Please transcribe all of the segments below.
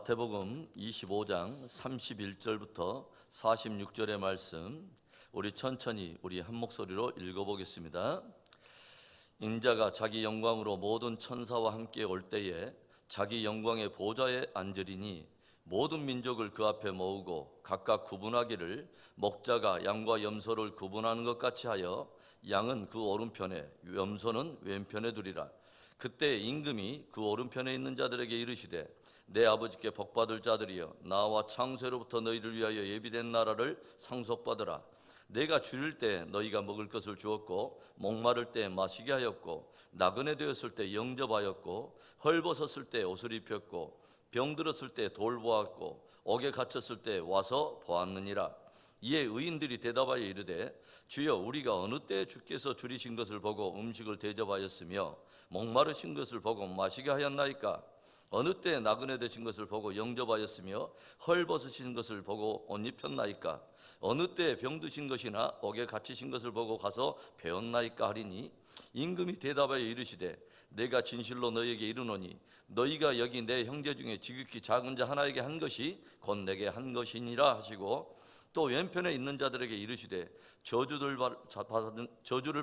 마태복음 25장 31절부터 46절의 말씀, 우리 천천히 우리 한 목소리로 읽어보겠습니다. 인자가 자기 영광으로 모든 천사와 함께 올 때에 자기 영광의 보좌에 앉으리니 모든 민족을 그 앞에 모으고 각각 구분하기를 목자가 양과 염소를 구분하는 것 같이 하여 양은 그 오른편에 염소는 왼편에 두리라. 그때 임금이 그 오른편에 있는 자들에게 이르시되 내 아버지께 복받을 자들이여 나와 창세로부터 너희를 위하여 예비된 나라를 상속받으라. 내가 줄일 때 너희가 먹을 것을 주었고 목마를 때 마시게 하였고 나그네 되었을 때 영접하였고 헐벗었을 때 옷을 입혔고 병들었을 때 돌보았고 옥에 갇혔을 때 와서 보았느니라. 이에 의인들이 대답하여 이르되 주여 우리가 어느 때 주께서 줄이신 것을 보고 음식을 대접하였으며 목마르신 것을 보고 마시게 하였나이까? 어느 때 나그네 되신 것을 보고 영접하였으며 헐벗으신 것을 보고 옷 입혔나이까? 어느 때 병드신 것이나 옥에 갇히신 것을 보고 가서 배웠나이까 하리니 임금이 대답하여 이르시되 내가 진실로 너희에게 이르노니 너희가 여기 내 형제 중에 지극히 작은 자 하나에게 한 것이 곧 내게 한 것이니라 하시고 또 왼편에 있는 자들에게 이르시되 저주를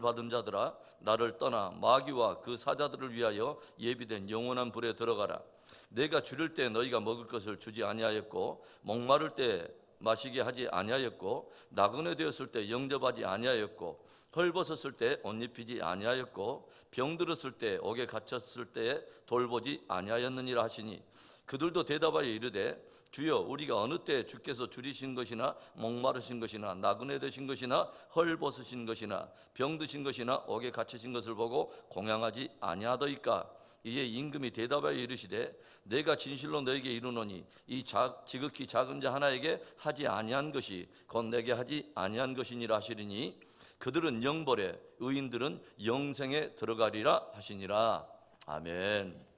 받은 자들아 나를 떠나 마귀와 그 사자들을 위하여 예비된 영원한 불에 들어가라. 내가 줄일 때 너희가 먹을 것을 주지 아니하였고 목마를 때 마시게 하지 아니하였고 나그네 되었을 때 영접하지 아니하였고 헐벗었을 때 옷 입히지 아니하였고 병들었을 때 옥에 갇혔을 때에 돌보지 아니하였느니라 하시니 그들도 대답하여 이르되 주여 우리가 어느 때 주께서 줄이신 것이나 목마르신 것이나 나그네 되신 것이나 헐벗으신 것이나 병드신 것이나 옥에 갇히신 것을 보고 공양하지 아니하더이까? 이에 임금이 대답하여 이르시되 내가 진실로 너에게 이르노니 이 지극히 작은 자 하나에게 하지 아니한 것이 곧 내게 하지 아니한 것이니라 하시리니 그들은 영벌에 의인들은 영생에 들어가리라 하시니라. 아멘.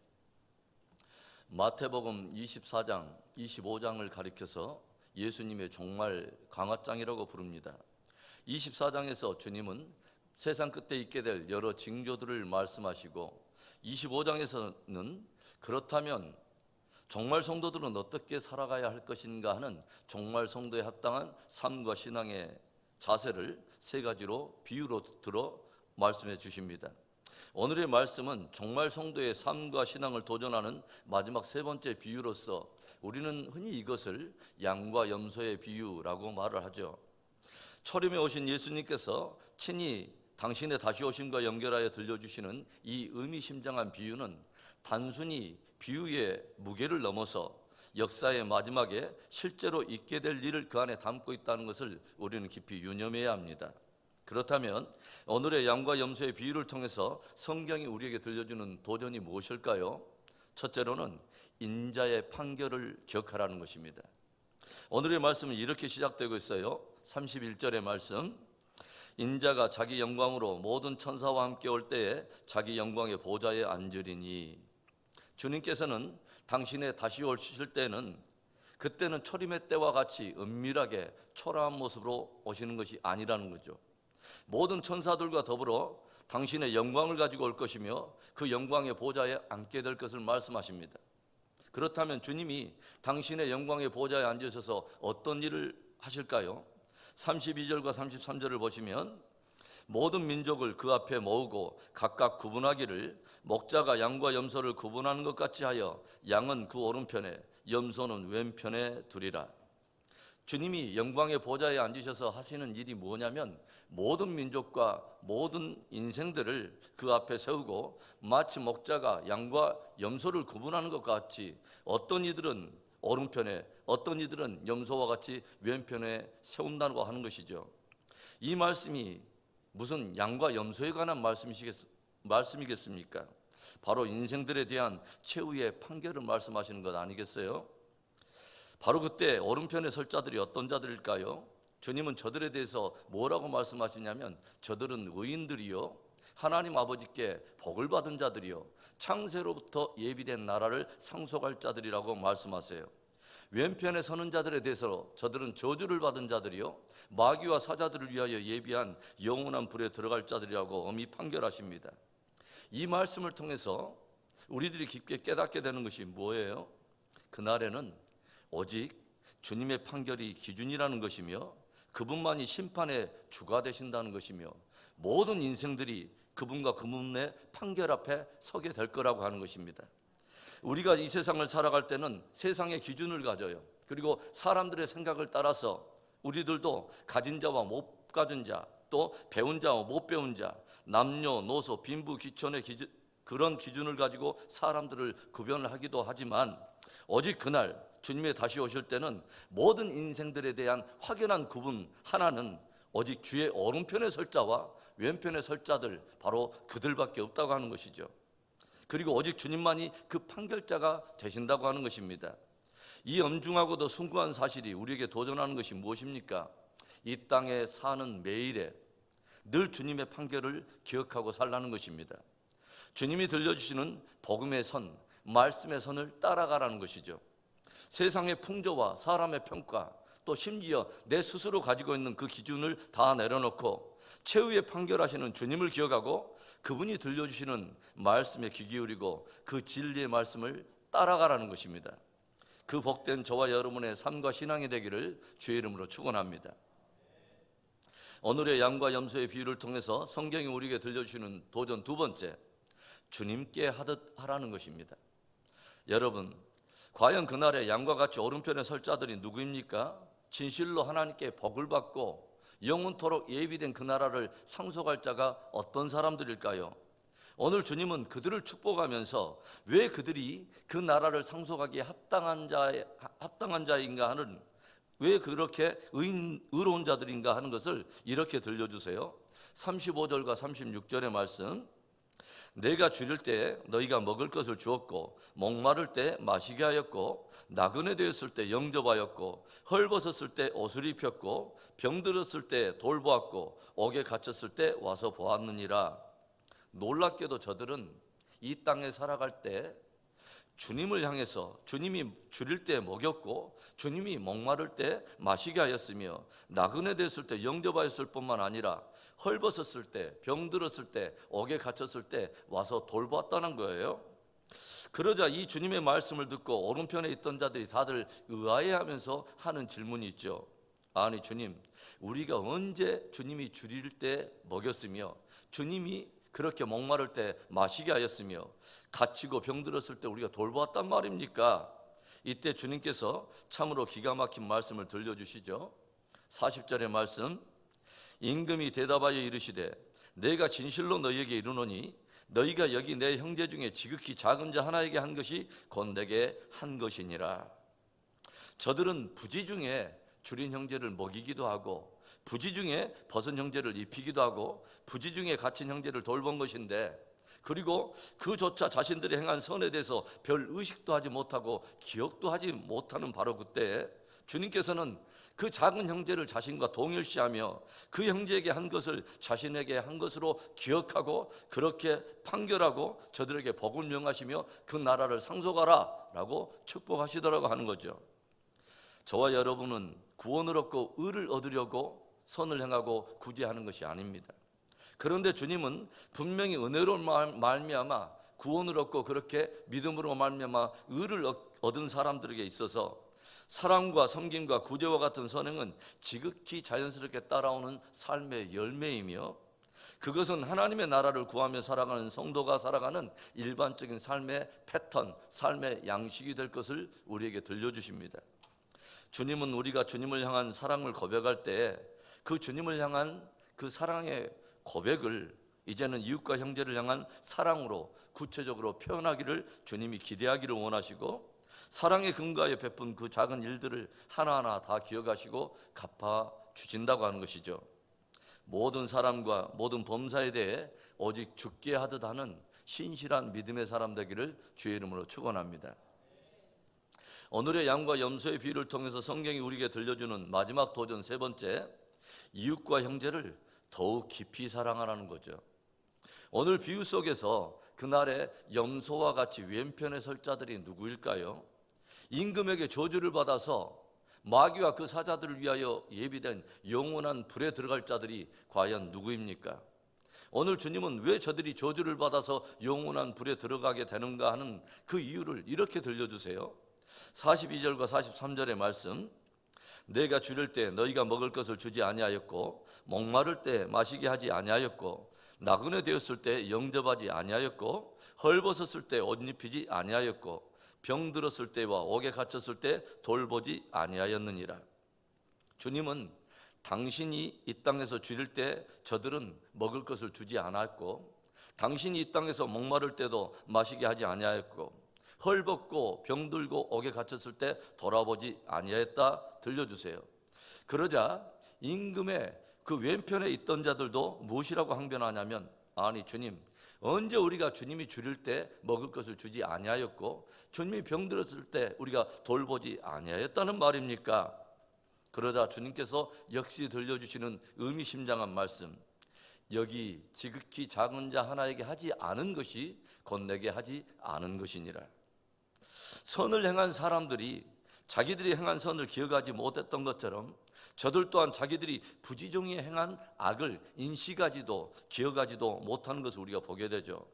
마태복음 24장, 25장을 가리켜서 예수님의 종말 강화장이라고 부릅니다. 24장에서 주님은 세상 끝에 있게 될 여러 징조들을 말씀하시고 25장에서는 그렇다면 종말 성도들은 어떻게 살아가야 할 것인가 하는 종말 성도에 합당한 삶과 신앙의 자세를 세 가지로 비유로 들어 말씀해 주십니다. 오늘의 말씀은 종말 성도의 삶과 신앙을 도전하는 마지막 세 번째 비유로서 우리는 흔히 이것을 양과 염소의 비유라고 말을 하죠. 초림에 오신 예수님께서 친히 당신의 다시 오심과 연결하여 들려주시는 이 의미심장한 비유는 단순히 비유의 무게를 넘어서 역사의 마지막에 실제로 있게 될 일을 그 안에 담고 있다는 것을 우리는 깊이 유념해야 합니다. 그렇다면 오늘의 양과 염소의 비유를 통해서 성경이 우리에게 들려주는 도전이 무엇일까요? 첫째로는 인자의 판결을 기억하라는 것입니다. 오늘의 말씀은 이렇게 시작되고 있어요. 31절의 말씀, 인자가 자기 영광으로 모든 천사와 함께 올 때에 자기 영광의 보좌에 앉으리니, 주님께서는 당신의 다시 오실 때는 그때는 초림의 때와 같이 은밀하게 초라한 모습으로 오시는 것이 아니라는 거죠. 모든 천사들과 더불어 당신의 영광을 가지고 올 것이며 그 영광의 보좌에 앉게 될 것을 말씀하십니다. 그렇다면 주님이 당신의 영광의 보좌에 앉으셔서 어떤 일을 하실까요? 32절과 33절을 보시면 모든 민족을 그 앞에 모으고 각각 구분하기를 목자가 양과 염소를 구분하는 것 같이 하여 양은 그 오른편에 염소는 왼편에 두리라. 주님이 영광의 보좌에 앉으셔서 하시는 일이 뭐냐면 모든 민족과 모든 인생들을 그 앞에 세우고 마치 목자가 양과 염소를 구분하는 것 같이 어떤 이들은 오른편에 어떤 이들은 염소와 같이 왼편에 세운다고 하는 것이죠. 이 말씀이 무슨 양과 염소에 관한 말씀이겠습니까? 바로 인생들에 대한 최후의 판결을 말씀하시는 것 아니겠어요? 바로 그때 오른편에 설 자들이 어떤 자들일까요? 주님은 저들에 대해서 뭐라고 말씀하시냐면 저들은 의인들이요 하나님 아버지께 복을 받은 자들이요 창세로부터 예비된 나라를 상속할 자들이라고 말씀하세요. 왼편에 서는 자들에 대해서 저들은 저주를 받은 자들이요 마귀와 사자들을 위하여 예비한 영원한 불에 들어갈 자들이라고 엄히 판결하십니다. 이 말씀을 통해서 우리들이 깊게 깨닫게 되는 것이 뭐예요? 그날에는 오직 주님의 판결이 기준이라는 것이며 그분만이 심판의 주가 되신다는 것이며 모든 인생들이 그분과 그분의 판결 앞에 서게 될 거라고 하는 것입니다. 우리가 이 세상을 살아갈 때는 세상의 기준을 가져요. 그리고 사람들의 생각을 따라서 우리들도 가진 자와 못 가진 자, 또 배운 자와 못 배운 자, 남녀노소, 빈부, 귀천의 그런 기준을 가지고 사람들을 구별을 하기도 하지만 오직 그날 주님의 다시 오실 때는 모든 인생들에 대한 확연한 구분 하나는 오직 주의 오른편에 설 자와 왼편에 설 자들, 바로 그들밖에 없다고 하는 것이죠. 그리고 오직 주님만이 그 판결자가 되신다고 하는 것입니다. 이 엄중하고도 숭고한 사실이 우리에게 도전하는 것이 무엇입니까? 이 땅에 사는 매일에 늘 주님의 판결을 기억하고 살라는 것입니다. 주님이 들려주시는 복음의 선, 말씀의 선을 따라가라는 것이죠. 세상의 풍조와 사람의 평가, 또 심지어 내 스스로 가지고 있는 그 기준을 다 내려놓고 최후의 판결하시는 주님을 기억하고 그분이 들려주시는 말씀에 귀 기울이고 그 진리의 말씀을 따라가라는 것입니다. 그 복된 저와 여러분의 삶과 신앙이 되기를 주의 이름으로 축원합니다. 오늘의 양과 염소의 비유를 통해서 성경이 우리에게 들려주시는 도전 두 번째, 주님께 하듯 하라는 것입니다. 여러분, 과연 그날에 양과 같이 오른편에 설 자들이 누구입니까? 진실로 하나님께 복을 받고 영원토록 예비된 그 나라를 상속할 자가 어떤 사람들일까요? 오늘 주님은 그들을 축복하면서 왜 그들이 그 나라를 상속하기에 합당한 자인가 하는, 왜 그렇게 의로운 자들인가 하는 것을 이렇게 들려주세요. 35절과 36절의 말씀, 내가 줄일 때 너희가 먹을 것을 주었고 목마를 때 마시게 하였고 나그네 되었을 때 영접하였고 헐벗었을 때 옷을 입혔고 병들었을 때 돌보았고 옥에 갇혔을 때 와서 보았느니라. 놀랍게도 저들은 이 땅에 살아갈 때 주님을 향해서 주님이 줄일 때 먹였고 주님이 목마를 때 마시게 하였으며 나그네 됐을 때 영접하였을 뿐만 아니라 헐벗었을 때, 병들었을 때, 옥에 갇혔을 때 와서 돌보았다는 거예요. 그러자 이 주님의 말씀을 듣고 오른편에 있던 자들이 다들 의아해하면서 하는 질문이 있죠. 아니 주님, 우리가 언제 주님이 줄일 때 먹였으며 주님이 그렇게 목마를 때 마시게 하였으며 갇히고 병들었을 때 우리가 돌보았단 말입니까? 이때 주님께서 참으로 기가 막힌 말씀을 들려주시죠. 40절의 말씀, 임금이 대답하여 이르시되 내가 진실로 너희에게 이르노니 너희가 여기 내 형제 중에 지극히 작은 자 하나에게 한 것이 곧 내게 한 것이니라. 저들은 부지 중에 줄인 형제를 먹이기도 하고 부지 중에 벗은 형제를 입히기도 하고 부지 중에 갇힌 형제를 돌본 것인데, 그리고 그조차 자신들이 행한 선에 대해서 별 의식도 하지 못하고 기억도 하지 못하는 바로 그때 주님께서는 그 작은 형제를 자신과 동일시하며 그 형제에게 한 것을 자신에게 한 것으로 기억하고 그렇게 판결하고 저들에게 복을 명하시며 그 나라를 상속하라 라고 축복하시더라고 하는 거죠. 저와 여러분은 구원을 얻고 의를 얻으려고 선을 행하고 굳이 하는 것이 아닙니다. 그런데 주님은 분명히 은혜로 말미암아 구원을 얻고 그렇게 믿음으로 말미암아 의를 얻은 사람들에게 있어서 사랑과 섬김과 구제와 같은 선행은 지극히 자연스럽게 따라오는 삶의 열매이며 그것은 하나님의 나라를 구하며 살아가는 성도가 살아가는 일반적인 삶의 패턴, 삶의 양식이 될 것을 우리에게 들려주십니다. 주님은 우리가 주님을 향한 사랑을 고백할 때 그 주님을 향한 그 사랑의 고백을 이제는 이웃과 형제를 향한 사랑으로 구체적으로 표현하기를 주님이 기대하기를 원하시고, 사랑의 근거에 베푼 그 작은 일들을 하나하나 다 기억하시고 갚아 주신다고 하는 것이죠. 모든 사람과 모든 범사에 대해 오직 죽게 하듯 하는 신실한 믿음의 사람 되기를 주의 이름으로 축원합니다. 오늘의 양과 염소의 비유를 통해서 성경이 우리에게 들려주는 마지막 도전 세 번째, 이웃과 형제를 더욱 깊이 사랑하라는 거죠. 오늘 비유 속에서 그날의 염소와 같이 왼편에 설 자들이 누구일까요? 임금에게 저주를 받아서 마귀와 그 사자들을 위하여 예비된 영원한 불에 들어갈 자들이 과연 누구입니까? 오늘 주님은 왜 저들이 저주를 받아서 영원한 불에 들어가게 되는가 하는 그 이유를 이렇게 들려주세요. 42절과 43절의 말씀, 내가 줄일 때 너희가 먹을 것을 주지 아니하였고 목마를 때 마시게 하지 아니하였고 나그네 되었을 때 영접하지 아니하였고 헐벗었을 때 옷 입히지 아니하였고 병들었을 때와 옥에 갇혔을 때 돌보지 아니하였느니라. 주님은 당신이 이 땅에서 줄일 때 저들은 먹을 것을 주지 않았고, 당신이 이 땅에서 목마를 때도 마시게 하지 아니하였고, 헐벗고 병들고 옥에 갇혔을 때 돌아보지 아니하였다. 들려주세요. 그러자 임금의 그 왼편에 있던 자들도 무엇이라고 항변하냐면, 아니 주님, 언제 우리가 주님이 줄일 때 먹을 것을 주지 아니하였고 주님이 병들었을 때 우리가 돌보지 아니하였다는 말입니까? 그러자 주님께서 역시 들려주시는 의미심장한 말씀, 여기 지극히 작은 자 하나에게 하지 않은 것이 곧 내게 하지 않은 것이니라. 선을 행한 사람들이 자기들이 행한 선을 기억하지 못했던 것처럼 저들 또한 자기들이 부지중에 행한 악을 인식하지도 기억하지도 못하는 것을 우리가 보게 되죠.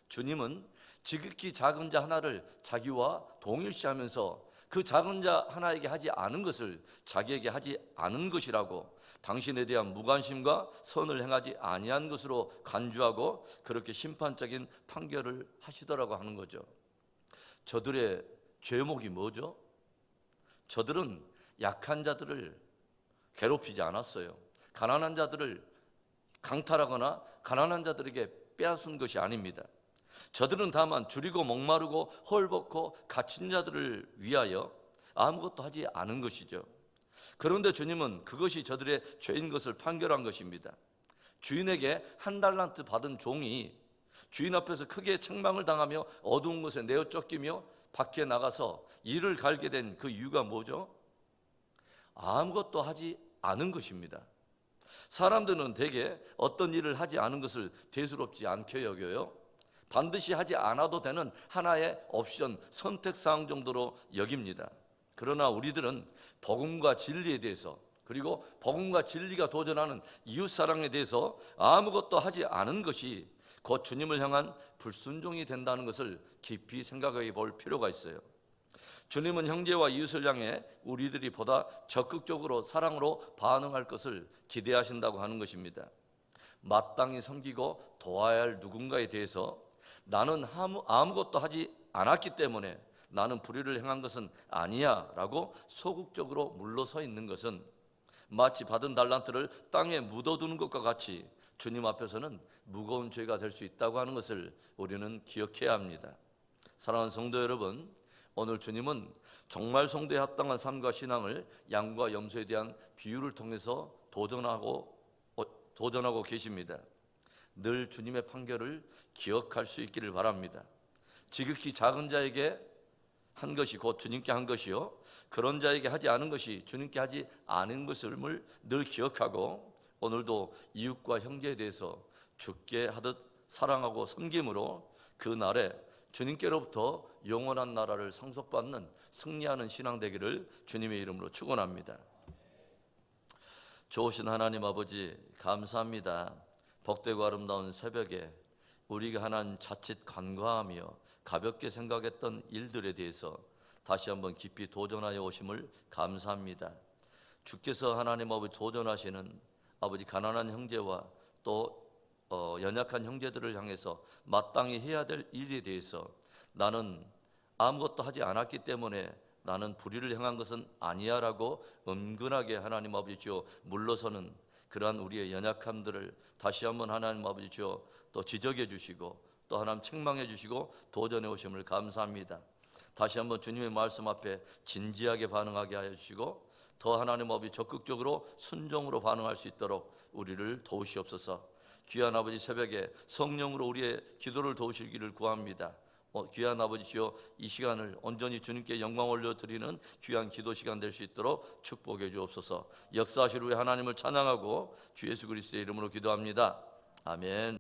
주님은 지극히 작은 자 하나를 자기와 동일시하면서 그 작은 자 하나에게 하지 않은 것을 자기에게 하지 않은 것이라고, 당신에 대한 무관심과 선을 행하지 아니한 것으로 간주하고 그렇게 심판적인 판결을 하시더라고 하는 거죠. 저들의 죄목이 뭐죠? 저들은 약한 자들을 괴롭히지 않았어요. 가난한 자들을 강탈하거나 가난한 자들에게 빼앗은 것이 아닙니다. 저들은 다만 줄이고 목마르고 헐벗고 갇힌 자들을 위하여 아무것도 하지 않은 것이죠. 그런데 주님은 그것이 저들의 죄인 것을 판결한 것입니다. 주인에게 1달란트 받은 종이 주인 앞에서 크게 책망을 당하며 어두운 곳에 내어 쫓기며 밖에 나가서 일을 갈게 된 그 이유가 뭐죠? 아무것도 하지 않은 것입니다. 사람들은 대개 어떤 일을 하지 않은 것을 대수롭지 않게 여겨요. 반드시 하지 않아도 되는 하나의 옵션, 선택사항 정도로 여깁니다. 그러나 우리들은 복음과 진리에 대해서, 그리고 복음과 진리가 도전하는 이웃사랑에 대해서 아무것도 하지 않은 것이 곧 주님을 향한 불순종이 된다는 것을 깊이 생각해 볼 필요가 있어요. 주님은 형제와 이웃을 향해 우리들이 보다 적극적으로 사랑으로 반응할 것을 기대하신다고 하는 것입니다. 마땅히 섬기고 도와야 할 누군가에 대해서 나는 아무것도 하지 않았기 때문에 나는 불의를 행한 것은 아니야 라고 소극적으로 물러서 있는 것은 마치 받은 달란트를 땅에 묻어두는 것과 같이 주님 앞에서는 무거운 죄가 될 수 있다고 하는 것을 우리는 기억해야 합니다. 사랑하는 성도 여러분, 오늘 주님은 정말 성도에 합당한 삶과 신앙을 양과 염소에 대한 비유를 통해서 도전하고 계십니다. 늘 주님의 판결을 기억할 수 있기를 바랍니다. 지극히 작은 자에게 한 것이 곧 주님께 한 것이요, 그런 자에게 하지 않은 것이 주님께 하지 않은 것을 늘 기억하고 오늘도 이웃과 형제에 대해서 주께 하듯 사랑하고 섬김으로 그 날에 주님께로부터 영원한 나라를 상속받는 승리하는 신앙 되기를 주님의 이름으로 축원합니다. 좋으신 하나님 아버지, 감사합니다. 복되고 아름다운 새벽에 우리가 하나님 자칫 간과하며 가볍게 생각했던 일들에 대해서 다시 한번 깊이 도전하여 오심을 감사합니다. 주께서 하나님 아버지 도전하시는 아버지 가난한 형제와 또 연약한 형제들을 향해서 마땅히 해야 될 일에 대해서 나는 아무것도 하지 않았기 때문에 나는 불의를 행한 것은 아니야 라고 은근하게 하나님 아버지 주여 물러서는 그러한 우리의 연약함들을 다시 한번 하나님 아버지 주여 또 지적해 주시고 또 하나님 책망해 주시고 도전해 오심을 감사합니다. 다시 한번 주님의 말씀 앞에 진지하게 반응하게 하여 주시고 더 하나님 아버지 적극적으로 순종으로 반응할 수 있도록 우리를 도우시옵소서. 귀한 아버지, 새벽에 성령으로 우리의 기도를 도우시기를 구합니다. 귀한 아버지 주여, 이 시간을 온전히 주님께 영광 올려드리는 귀한 기도 시간 될 수 있도록 축복해 주옵소서. 역사하실 우리 하나님을 찬양하고 주 예수 그리스도의 이름으로 기도합니다. 아멘.